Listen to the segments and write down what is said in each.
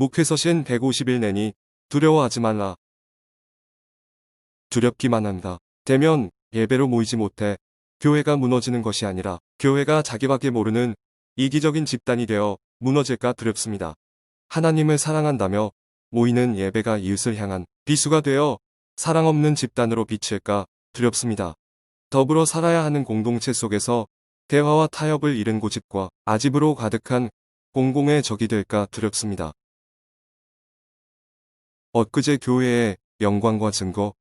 목회서신 150일 내니 두려워하지 말라. 두렵기만 한다. 되면 예배로 모이지 못해 교회가 무너지는 것이 아니라 교회가 자기밖에 모르는 이기적인 집단이 되어 무너질까 두렵습니다. 하나님을 사랑한다며 모이는 예배가 이웃을 향한 비수가 되어 사랑 없는 집단으로 비칠까 두렵습니다. 더불어 살아야 하는 공동체 속에서 대화와 타협을 잃은 고집과 아집으로 가득한 공공의 적이 될까 두렵습니다. 엊그제 교회의 영광과 증거,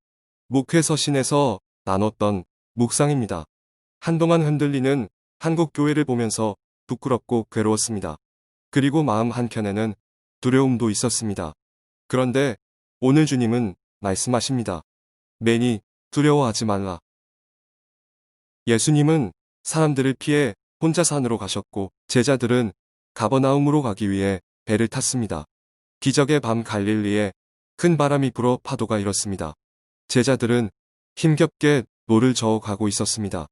목회서신에서 나눴던 묵상입니다. 한동안 흔들리는 한국 교회를 보면서 부끄럽고 괴로웠습니다. 그리고 마음 한켠에는 두려움도 있었습니다. 그런데 오늘 주님은 말씀하십니다. 매니 두려워하지 말라. 예수님은 사람들을 피해 혼자 산으로 가셨고 제자들은 가버나움으로 가기 위해 배를 탔습니다. 기적의 밤 갈릴리에 큰 바람이 불어 파도가 일었습니다. 제자들은 힘겹게 노를 저어 가고 있었습니다.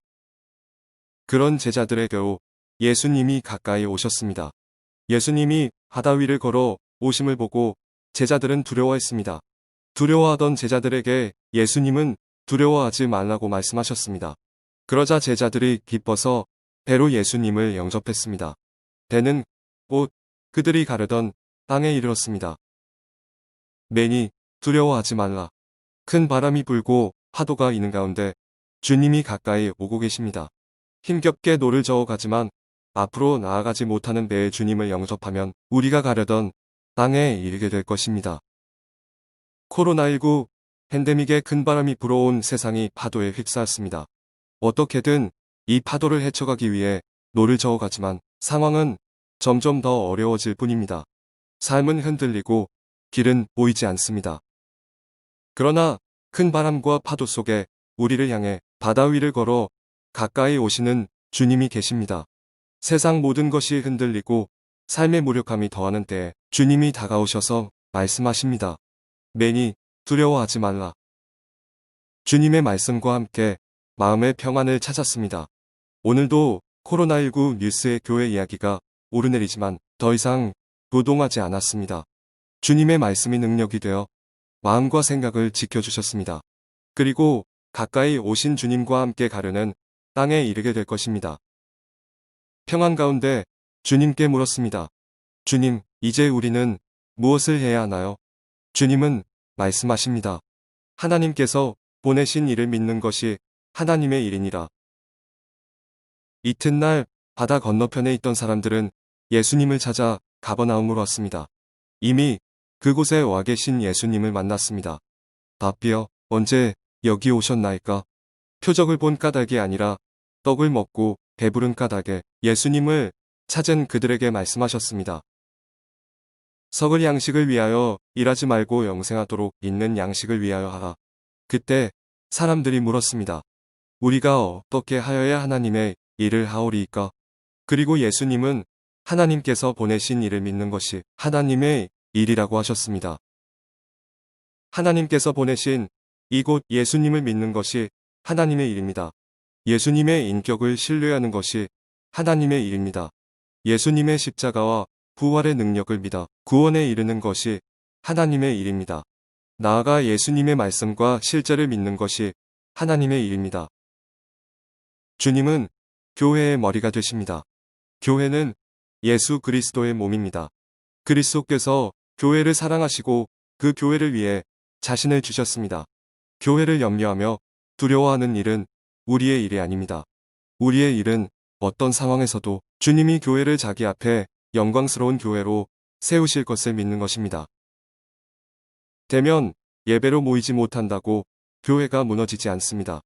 그런 제자들의 겨우 예수님이 가까이 오셨습니다. 예수님이 바다 위를 걸어 오심을 보고 제자들은 두려워했습니다. 두려워하던 제자들에게 예수님은 두려워하지 말라고 말씀하셨습니다. 그러자 제자들이 기뻐서 배로 예수님을 영접했습니다. 배는 곧 그들이 가려던 땅에 이르렀습니다. 매니 두려워하지 말라. 큰 바람이 불고 파도가 이는 가운데 주님이 가까이 오고 계십니다. 힘겹게 노를 저어 가지만 앞으로 나아가지 못하는 배의 주님을 영접하면 우리가 가려던 땅에 이르게 될 것입니다. 코로나19 팬데믹의 큰 바람이 불어온 세상이 파도에 휩싸였습니다. 어떻게든 이 파도를 헤쳐가기 위해 노를 저어가지만 상황은 점점 더 어려워질 뿐입니다. 삶은 흔들리고 길은 보이지 않습니다. 그러나 큰 바람과 파도 속에 우리를 향해 바다 위를 걸어 가까이 오시는 주님이 계십니다. 세상 모든 것이 흔들리고 삶의 무력함이 더하는 때에 주님이 다가오셔서 말씀하십니다. 매니 두려워하지 말라. 주님의 말씀과 함께 마음의 평안을 찾았습니다. 오늘도 코로나19 뉴스의 교회 이야기가 오르내리지만 더 이상 부동하지 않았습니다. 주님의 말씀이 능력이 되어 마음과 생각을 지켜주셨습니다. 그리고 가까이 오신 주님과 함께 가려는 땅에 이르게 될 것입니다. 평안 가운데 주님께 물었습니다. 주님, 이제 우리는 무엇을 해야 하나요? 주님은 말씀하십니다. 하나님께서 보내신 이를 믿는 것이 하나님의 일이니라. 이튿날 바다 건너편에 있던 사람들은 예수님을 찾아 가버나움으로 왔습니다. 이미 그곳에 와 계신 예수님을 만났습니다. 바삐여 언제 여기 오셨나이까? 표적을 본 까닭이 아니라 떡을 먹고 배부른 까닭에 예수님을 찾은 그들에게 말씀하셨습니다. 썩을 양식을 위하여 일하지 말고 영생하도록 있는 양식을 위하여 하라. 그때 사람들이 물었습니다. 우리가 어떻게 하여야 하나님의 일을 하오리이까? 그리고 예수님은 하나님께서 보내신 일을 믿는 것이 하나님의 일이라고 하셨습니다. 하나님께서 보내신 이곳 예수님을 믿는 것이 하나님의 일입니다. 예수님의 인격을 신뢰하는 것이 하나님의 일입니다. 예수님의 십자가와 부활의 능력을 믿어 구원에 이르는 것이 하나님의 일입니다. 나아가 예수님의 말씀과 실제를 믿는 것이 하나님의 일입니다. 주님은 교회의 머리가 되십니다. 교회는 예수 그리스도의 몸입니다. 그리스도께서 교회를 사랑하시고 그 교회를 위해 자신을 주셨습니다. 교회를 염려하며 두려워하는 일은 우리의 일이 아닙니다. 우리의 일은 어떤 상황에서도 주님이 교회를 자기 앞에 영광스러운 교회로 세우실 것을 믿는 것입니다. 되면 예배로 모이지 못한다고 교회가 무너지지 않습니다.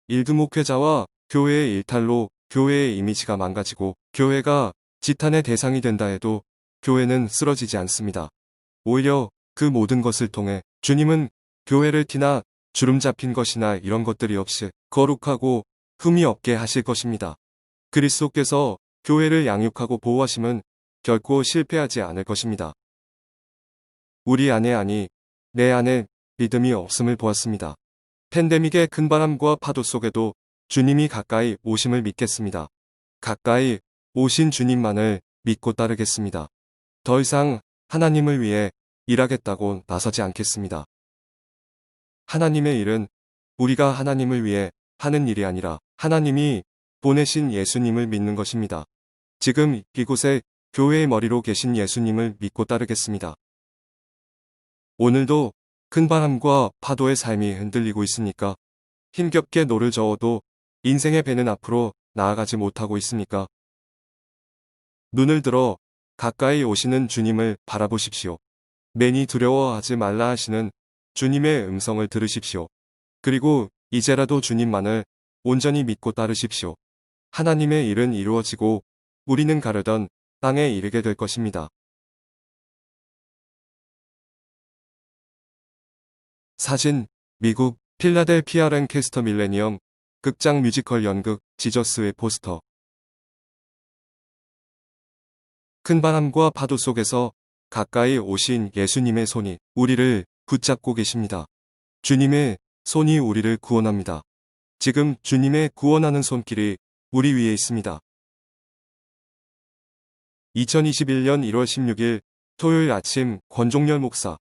일두 목회자와 교회의 일탈로 교회의 이미지가 망가지고 교회가 지탄의 대상이 된다 해도 교회는 쓰러지지 않습니다. 오히려 그 모든 것을 통해 주님은 교회를 티나 주름 잡힌 것이나 이런 것들이 없이 거룩하고 흠이 없게 하실 것입니다. 그리스도께서 교회를 양육하고 보호하심은 결코 실패하지 않을 것입니다. 우리 안에 아니 내 안에 믿음이 없음을 보았습니다. 팬데믹의 큰 바람과 파도 속에도 주님이 가까이 오심을 믿겠습니다. 가까이 오신 주님만을 믿고 따르겠습니다. 더 이상 하나님을 위해 일하겠다고 나서지 않겠습니다. 하나님의 일은 우리가 하나님을 위해 하는 일이 아니라 하나님이 보내신 예수님을 믿는 것입니다. 지금 이곳에 교회의 머리로 계신 예수님을 믿고 따르겠습니다. 오늘도 큰 바람과 파도의 삶이 흔들리고 있습니까? 힘겹게 노를 저어도 인생의 배는 앞으로 나아가지 못하고 있습니까? 눈을 들어 가까이 오시는 주님을 바라보십시오. 괜히 두려워하지 말라 하시는 주님의 음성을 들으십시오. 그리고 이제라도 주님만을 온전히 믿고 따르십시오. 하나님의 일은 이루어지고 우리는 가려던 땅에 이르게 될 것입니다. 사진, 미국 필라델피아 랭캐스터 밀레니엄 극장 뮤지컬 연극 지저스의 포스터. 큰 바람과 파도 속에서 가까이 오신 예수님의 손이 우리를 붙잡고 계십니다. 주님의 손이 우리를 구원합니다. 지금 주님의 구원하는 손길이 우리 위에 있습니다. 2021년 1월 16일 토요일 아침 권종열 목사